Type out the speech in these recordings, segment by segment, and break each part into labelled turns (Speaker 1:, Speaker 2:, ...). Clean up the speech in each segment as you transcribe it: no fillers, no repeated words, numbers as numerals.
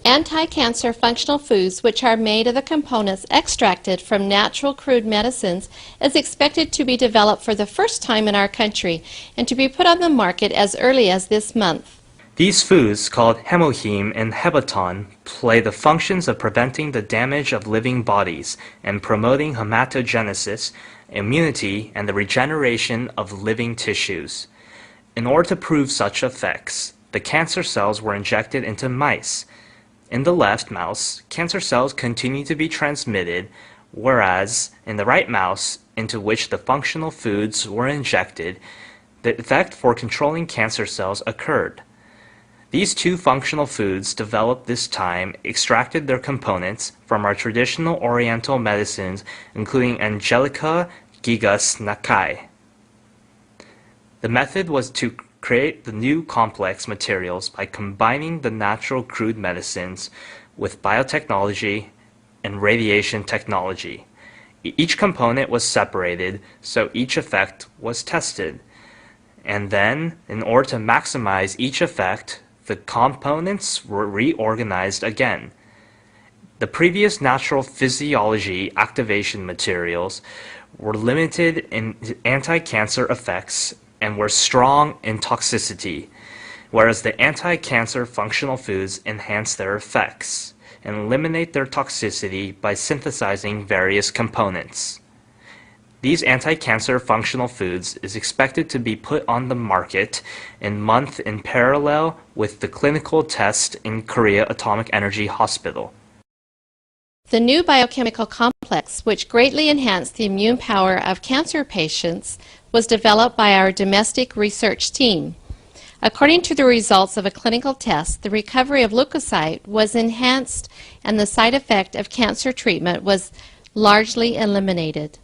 Speaker 1: Anti-cancer functional foods, which are made of the components extracted from natural crude medicines, is expected to be developed for the first time in our country and to be put on the market as early as this month.
Speaker 2: These foods, called HemoHIM and Hebaton, play the functions of preventing the damage of living bodies and promoting hematogenesis, immunity, and the regeneration of living tissues. In order to prove such effects, the cancer cells were injected into mice. In the left mouse, cancer cells continue to be transmitted, whereas in the right mouse, into which the functional foods were injected, the effect for controlling cancer cells occurred. These two functional foods developed this time extracted their components from our traditional oriental medicines, including Angelica gigas Nakai. The method was to create the new complex materials by combining the natural crude medicines with biotechnology and radiation technology. Each component was separated, so each effect was tested. And then, in order to maximize each effect, the components were reorganized again. The previous natural physiology activation materials were limited in anti-cancer effects and were strong in toxicity, whereas the anti-cancer functional foods enhance their effects and eliminate their toxicity by synthesizing various components. These anti-cancer functional foods is expected to be put on the market in month in parallel with the clinical test in Korea Atomic Energy Hospital.
Speaker 1: The new biochemical complex, which greatly enhanced the immune power of cancer patients, was developed by our domestic research team. According to the results of a clinical test, the recovery of leukocyte was enhanced and the side effect of cancer treatment was largely eliminated.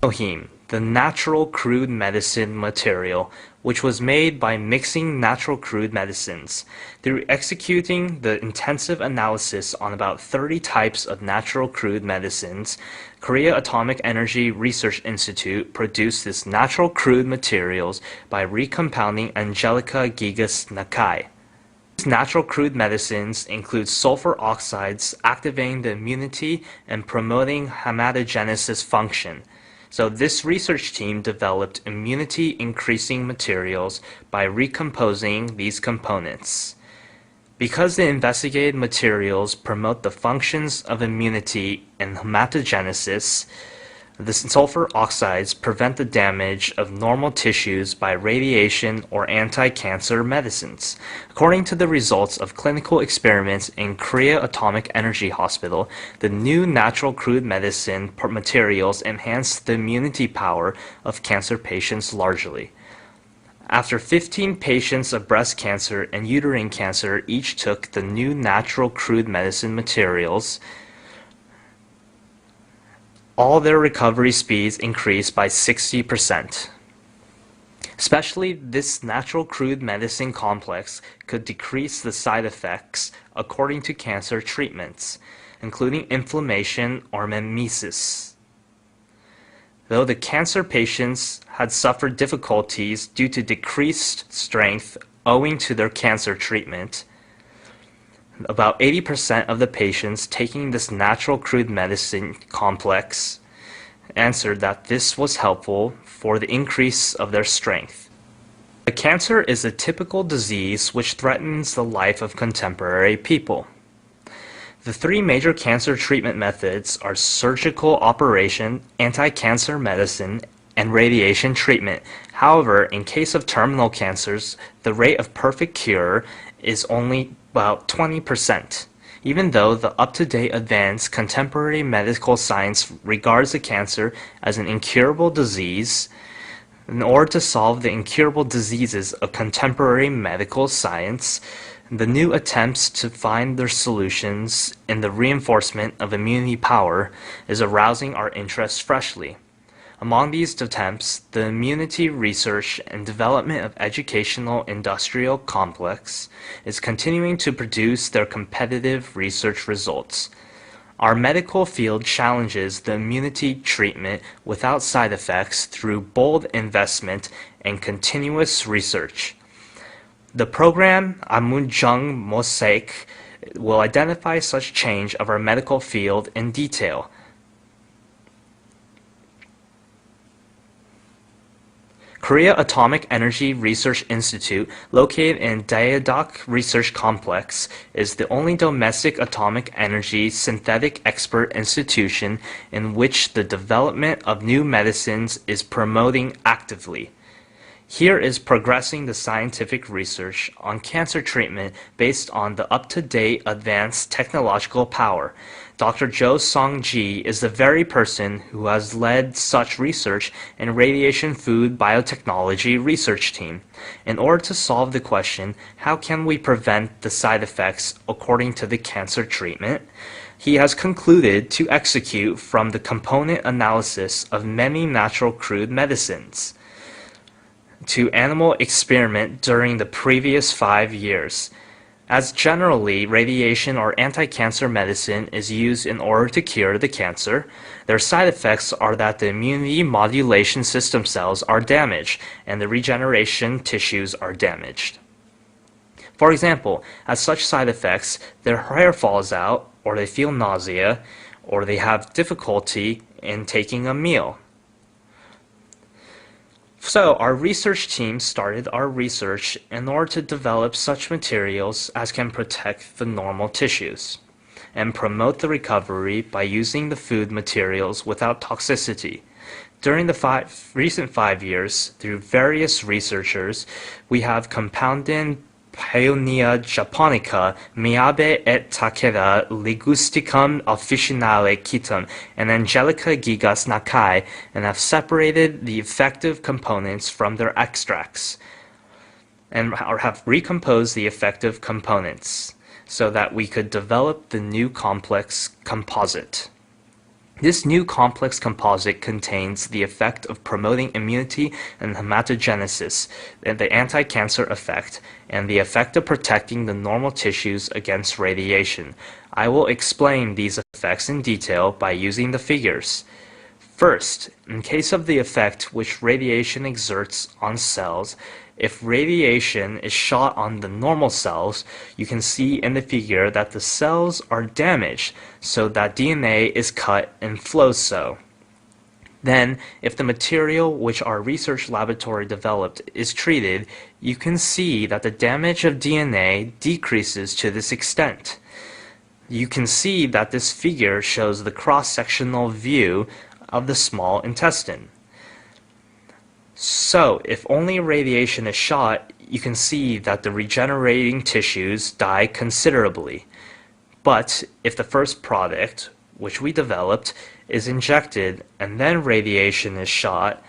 Speaker 2: HemoHIM, the natural crude medicine material, which was made by mixing natural crude medicines. Through executing the intensive analysis on about 30 types of natural crude medicines, Korea Atomic Energy Research Institute produced this natural crude materials by recompounding Angelica gigas Nakai. These natural crude medicines include sulfur oxides activating the immunity and promoting hematogenesis function. So this research team developed immunity-increasing materials by recomposing these components. Because the investigated materials promote the functions of immunity and hematogenesis, the sulfur oxides prevent the damage of normal tissues by radiation or anti-cancer medicines. According to the results of clinical experiments in Korea Atomic Energy Hospital, the new natural crude medicine materials enhance the immunity power of cancer patients largely. After 15 patients of breast cancer and uterine cancer each took the new natural crude medicine materials, all their recovery speeds increased by 60%. Especially this natural crude medicine complex could decrease the side effects according to cancer treatments, including inflammation or mimesis. Though the cancer patients had suffered difficulties due to decreased strength owing to their cancer treatment, about 80% of the patients taking this natural crude medicine complex answered that this was helpful for the increase of their strength. The cancer is a typical disease which threatens the life of contemporary people. The three major cancer treatment methods are surgical operation, anti-cancer medicine, and radiation treatment. However, in case of terminal cancers, the rate of perfect cure is only about 20%. Even though the up-to-date advanced contemporary medical science regards the cancer as an incurable disease, in order to solve the incurable diseases of contemporary medical science, the new attempts to find their solutions in the reinforcement of immunity power is arousing our interest freshly. Among these attempts, the immunity research and development of educational industrial complex is continuing to produce their competitive research results. Our medical field challenges the immunity treatment without side effects through bold investment and continuous research. The program Amunjung Mosaic will identify such change of our medical field in detail. Korea Atomic Energy Research Institute, located in Daejeok Research Complex, is the only domestic atomic energy synthetic expert institution in which the development of new medicines is promoting actively. Here is progressing the scientific research on cancer treatment based on the up-to-date advanced technological power. Dr. Jo Song-ji is the very person who has led such research in radiation food biotechnology research team. In order to solve the question, how can we prevent the side effects according to the cancer treatment? He has concluded to execute from the component analysis of many natural crude medicines to animal experiment during the previous 5 years. As generally, radiation or anti-cancer medicine is used in order to cure the cancer, their side effects are that the immunity modulation system cells are damaged and the regeneration tissues are damaged. For example, as such side effects, their hair falls out, or they feel nausea, or they have difficulty in taking a meal. So our research team started our research in order to develop such materials as can protect the normal tissues and promote the recovery by using the food materials without toxicity. During the recent 5 years, through various researchers, we have compounded Paeonia japonica, Miyabe et Takeda, Ligusticum officinale Kitum, and Angelica gigas Nakai, and have separated the effective components from their extracts, and have recomposed the effective components, so that we could develop the new complex composite. This new complex composite contains the effect of promoting immunity and hematogenesis, and the anti-cancer effect, and the effect of protecting the normal tissues against radiation. I will explain these effects in detail by using the figures. First, in case of the effect which radiation exerts on cells, if radiation is shot on the normal cells, you can see in the figure that the cells are damaged so that DNA is cut and flows so. Then, if the material which our research laboratory developed is treated, you can see that the damage of DNA decreases to this extent. You can see that this figure shows the cross-sectional view of the small intestine. So, if only radiation is shot, you can see that the regenerating tissues die considerably. But if the first product, which we developed, is injected and then radiation is shot,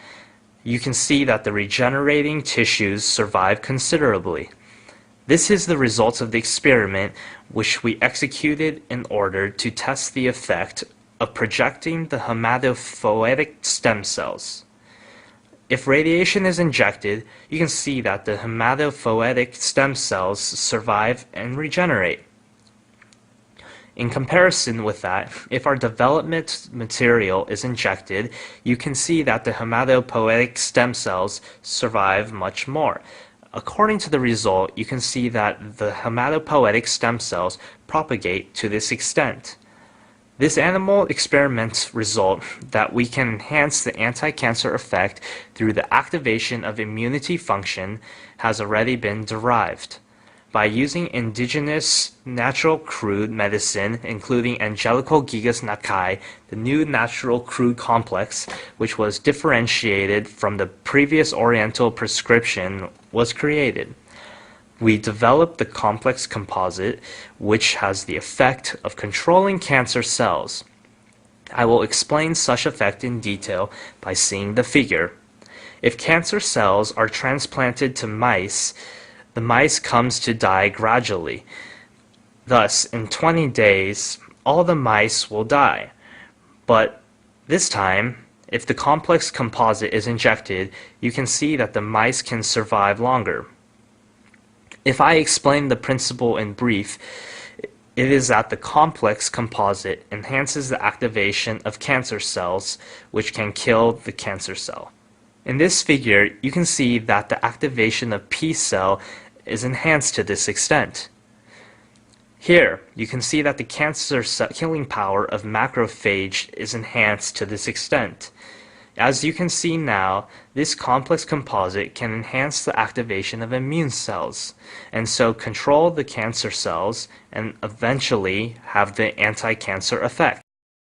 Speaker 2: you can see that the regenerating tissues survive considerably. This is the result of the experiment which we executed in order to test the effect of projecting the hematopoietic stem cells. If radiation is injected, you can see that the hematopoietic stem cells survive and regenerate. In comparison with that, if our development material is injected, you can see that the hematopoietic stem cells survive much more. According to the result, you can see that the hematopoietic stem cells propagate to this extent. This animal experiments result that we can enhance the anti-cancer effect through the activation of immunity function has already been derived. By using indigenous natural crude medicine, including Angelical gigas Nakai, the new natural crude complex, which was differentiated from the previous Oriental prescription, was created. We developed the complex composite, which has the effect of controlling cancer cells. I will explain such effect in detail by seeing the figure. If cancer cells are transplanted to mice, the mice comes to die gradually. Thus, in 20 days, all the mice will die. But this time, if the complex composite is injected, you can see that the mice can survive longer. If I explain the principle in brief, it is that the complex composite enhances the activation of cancer cells, which can kill the cancer cell. In this figure, you can see that the activation of P cell is enhanced to this extent. Here, you can see that the cancer killing power of macrophage is enhanced to this extent. As you can see now, this complex composite can enhance the activation of immune cells, and so control the cancer cells and eventually have the anti-cancer effect.